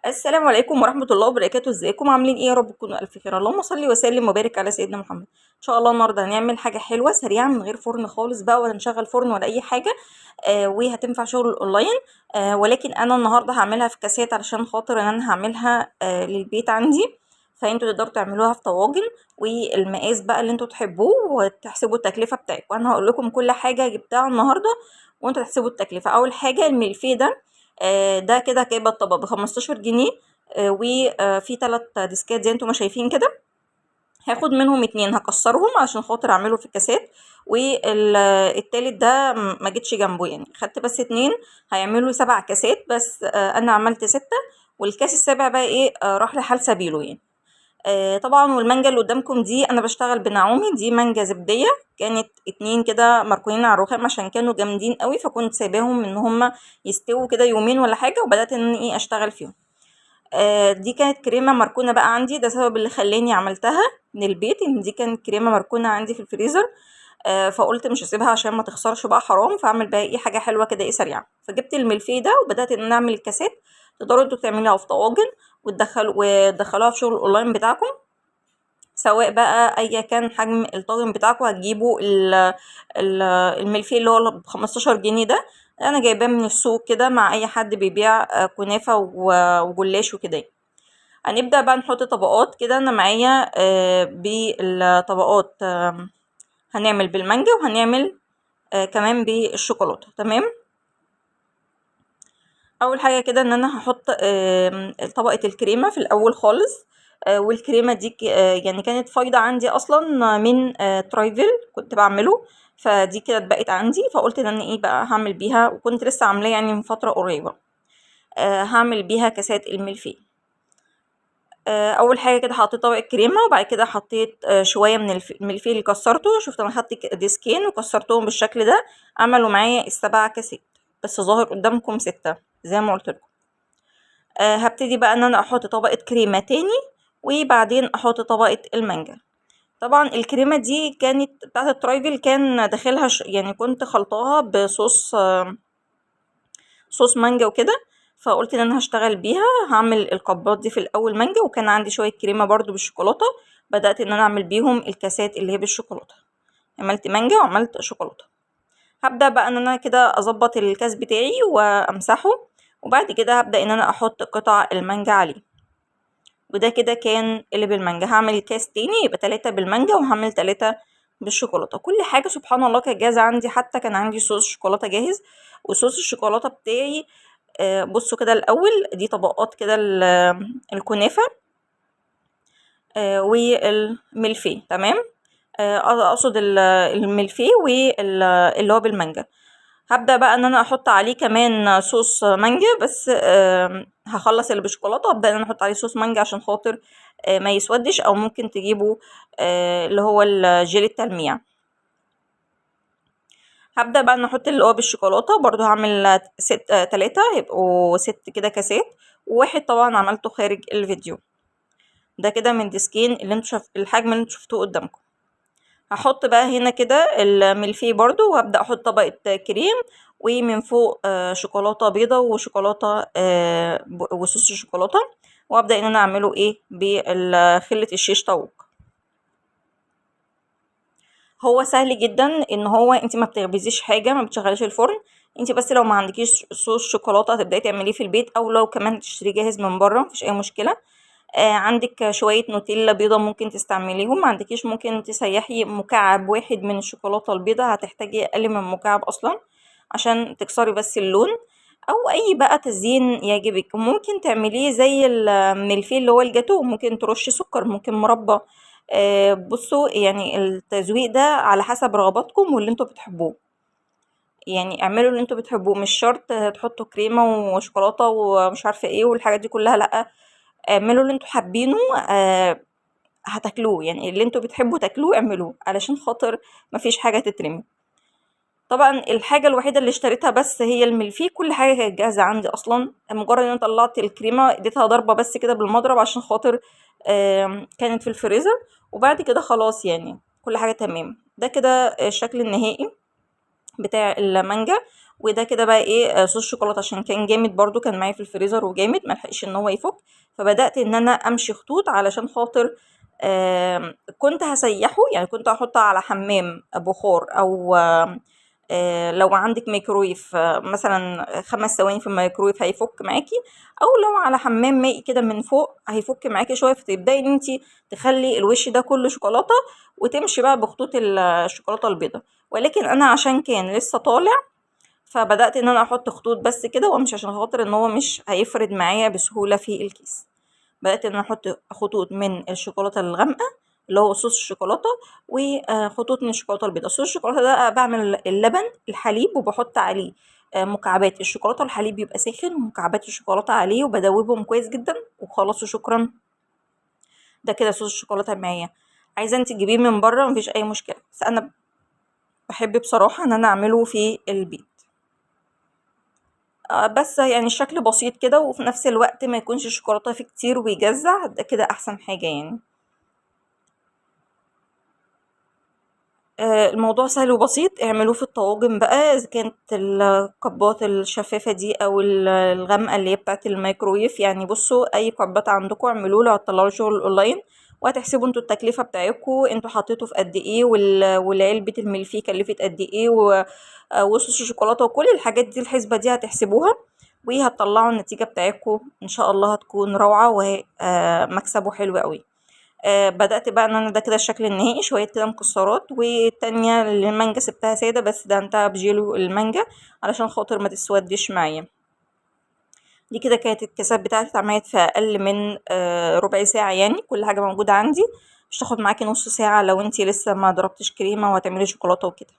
السلام عليكم ورحمة الله وبركاته، ازيكم عاملين ايه؟ يا رب تكونوا ألف خير. اللهم صل وسلم وبارك على سيدنا محمد. ان شاء الله النهارده هنعمل حاجة حلوة سريعة من غير فرن خالص بقى، ولا نشغل فرن ولا أي حاجة. وهتنفع شغل الأونلاين. ولكن أنا النهارده هعملها في كاسات علشان خاطر إن أنا هعملها للبيت عندي. فانتوا تقدروا تعملوها في طواجن، والمقاس بقى اللي انتوا تحبوه، وتحسبوا التكلفة بتاعتكم. وانا هقول لكم كل حاجة جبتها النهارده وانتوا تحسبوا التكلفة. أول حاجة الملفيه ده. ده كده جايبه الطبق ب15 جنيه. وفي 3 ديسكات زي انتوا ما شايفين كده. هاخد منهم 2 هكسرهم عشان خاطر اعمله في الكاسات. والتالت ده ما جيتش جنبه، يعني خدت بس 2 هيعملوا 7 كاسات بس. انا عملت 6. والكاس السابع بقى ايه، راح لحال سبيله يعني. طبعا. والمانجا اللي قدامكم دي انا بشتغل بنعومي، دي مانجا زبديه. كانت 2 كده مركونين على الرخام عشان كانوا جامدين قوي، فكنت سايباهم ان هما يستووا كده يومين ولا حاجه، وبدات ان ايه اشتغل فيهم. دي كانت كريمه مركونه بقى عندي، ده سبب اللي خلاني عملتها من البيت، ان دي كانت كريمه مركونه عندي في الفريزر. فقلت مش هسيبها عشان ما تخسرش بقى، حرام، فاعمل بقى ايه حاجه حلوه كده ايه سريعه. فجبت الملفيه ده وبدات ان انا اعمل الكاسات. تقدروا انتوا تعملوها في طواجن وتدخلوها في شغل الاونلاين بتاعكم. سواء بقى ايا كان حجم الطاجن بتاعكم، هتجيبوا الملفيه اللي هو ب15 جنيه ده. انا جايباه من السوق كده مع اي حد بيبيع كنافه وجلاش وكده. هنبدا بقى نحط طبقات كده. انا معايا بالطبقات. هنعمل بالمانجا وهنعمل كمان بالشوكولاته. تمام. اول حاجه كده ان انا هحط طبقه الكريمه في الاول خالص. والكريمه دي يعني كانت فايضه عندي اصلا من ترايفل كنت بعمله. فدي كده اتبقت عندي، فقلت ان انا ايه بقى هعمل بيها، وكنت لسه عاملاه يعني من فتره قريبه. هعمل بيها كاسات الملفيه. اول حاجه كده حطيت طبقه كريمه، وبعد كده حطيت شويه من الملفيه اللي كسرته. شفت انا خدت ديسكين وكسرتهم بالشكل ده. عملوا معايا ال7 كاسات. بس ظاهر قدامكم 6 زي ما قلت لكم. هبتدي بقى ان انا احط طبقة كريمة تاني، وبعدين احط طبقة المانجا. طبعا الكريمة دي كانت بتاعت الترايفل، كان داخلها يعني كنت خلطاها بصوص صوص مانجا وكده. فقلت ان انا هشتغل بيها. هعمل القبات دي في الاول مانجا، وكان عندي شوية كريمة برضو بالشوكولاتة. بدأت ان انا اعمل بيهم الكاسات اللي هي بالشوكولاتة. عملت مانجا وعملت شوكولاتة. هبدأ بقى ان انا كده اظبط الكاس بتاعي وامسحه. وبعد كده هبدأ ان انا احط قطع المانجا عليه. وده كده كان اللي بالمانجا. هعمل كاس تاني يبقى 3 بالمانجا، وهعمل 3 بالشوكولاتة. كل حاجة سبحان الله كانت جاهزة عندي. حتى كان عندي صوص شوكولاتة جاهز. وصوص الشوكولاتة بتاعي بصوا كده الأول دي طبقات كده الكنافة والملفيه. تمام. أقصد الملفيه واللي هو بالمانجا. هبدأ بقى ان انا احط عليه كمان صوص مانجا، بس هخلص اللي بالشوكولاته. هبدأ ان انا احط عليه صوص مانجا عشان خاطر ما يسودش، او ممكن تجيبوا اللي هو الجيلي التلميع. هبدأ بقى ان احط اللي هو بالشوكولاته برضو. هعمل 3 هيبقوا 6 كده كاسات. وواحد طبعا عملته خارج الفيديو. ده كده من ديسكين اللي انتوا الحجم اللي انتوا شفتوه قدامكم. هحط بقى هنا كده الملفيه برضو، وهبدأ احط طبقة كريم، ومن فوق شوكولاتة بيضة وشوكولاتة وصوص الشوكولاتة. وابدأ ان انا اعمله ايه بخلة الشيش طاووق. هو سهل جدا، ان هو انت ما بتخبزيش حاجة، ما بتشغليش الفرن. انت بس لو ما عندكيش صوص شوكولاتة هتبدأي تعمليه في البيت، او لو كمان تشتريه جاهز من بره مفيش اي مشكلة. عندك شوية نوتيلا بيضة ممكن تستعمليهم. ما عندكيش ممكن تسيحي مكعب واحد من الشوكولاتة البيضة. هتحتاجي اقل من مكعب اصلا عشان تكسري بس اللون. او اي بقى تزيين يعجبك ممكن تعمليه زي الملفيه اللي هو الجاتو. ممكن ترشي سكر، ممكن مربى. بصوا يعني التزويق ده على حسب رغباتكم واللي انتوا بتحبوه. يعني اعملوا اللي انتوا بتحبوه، مش شرط تحطوا كريمة وشوكولاتة ومش عارفة ايه والحاجات دي كلها، لأ. اعملوا اللي انتوا حابينه. هتاكلوه، يعني اللي انتوا بتحبوا تاكلوه اعملوه علشان خاطر مفيش حاجة تترمي. طبعا الحاجة الوحيدة اللي اشتريتها بس هي الملفيه. كل حاجة كانت جاهزة عندي اصلا. مجرد ان انا طلعت الكريمة اديتها ضربة بس كده بالمضرب عشان خاطر كانت في الفريزر. وبعد كده خلاص يعني كل حاجة تمام. ده كده الشكل النهائي. بتاع المانجا. وده كده بقى ايه صوص شوكولاته، عشان كان جامد برضو، كان معايا في الفريزر وجامد ملحقش ان هو يفك. فبدات ان انا امشي خطوط علشان خاطر كنت هسيحه، يعني كنت هحطه على حمام بخار، او لو عندك ميكرويف مثلا 5 ثواني في الميكرويف هيفك معاكي، او لو على حمام مائي كده من فوق هيفك معاكي شويه. فتبداي ان انت تخلي الوش ده كله شوكولاته، وتمشي بقى بخطوط الشوكولاته البيضاء. ولكن انا عشان كان لسه طالع، فبدات ان انا احط خطوط بس كده وامشي، عشان خاطر ان هو مش هيفرد معايا بسهوله في الكيس. بدات ان انا احط خطوط من الشوكولاته الغامقه اللي هو صوص الشوكولاته، وخطوط من الشوكولاته البيضاء. صوص الشوكولاته ده بعمل اللبن الحليب وبحط عليه مكعبات الشوكولاته. الحليب بيبقى ساخن ومكعبات الشوكولاته عليه وبدوبهم كويس جدا وخلاص وشكرا. ده كده صوص الشوكولاته معايا. عايزه انت تجيبيه من بره مفيش اي مشكله، بس انا بحب بصراحه ان انا اعمله في البيت. بس يعني الشكل بسيط كده، وفي نفس الوقت ما يكونش الشوكولاته فيه كتير ويجزع، ده كده احسن حاجه يعني. الموضوع سهل وبسيط. اعملوه في الطواجن بقى، اذا كانت الكبات الشفافة دي او الغامقة اللي هي بتاعت الميكرويف. يعني بصوا اي كبات عندكم اعملوه لو هتطلعوا شغل اونلاين، وهتحسبوا انتوا التكلفة بتاعتكم انتوا حطيتوا في قد ايه، والعلبة الملفيه كلفت قد ايه، وصوص الشوكولاتة وكل الحاجات دي. الحسبة دي هتحسبوها وهتطلعوا النتيجة بتاعتكم ان شاء الله هتكون روعة، ومكسبه حلو قوي. بدأت بقى ان انا ده كده الشكل النهائي، شوية كده مكسرات، والتانية المانجا سبتها سادة بس دهنتها بجيلو المانجا علشان خاطر ما تسودش معايا. دي كده كانت الكاسات بتاعتي اتعملت في اقل من ربع ساعة، يعني كل حاجة موجودة عندي. مش تاخد معاكي نص ساعة لو انتي لسه ما ضربتش كريمة وهتعملي شوكولاتة وكده.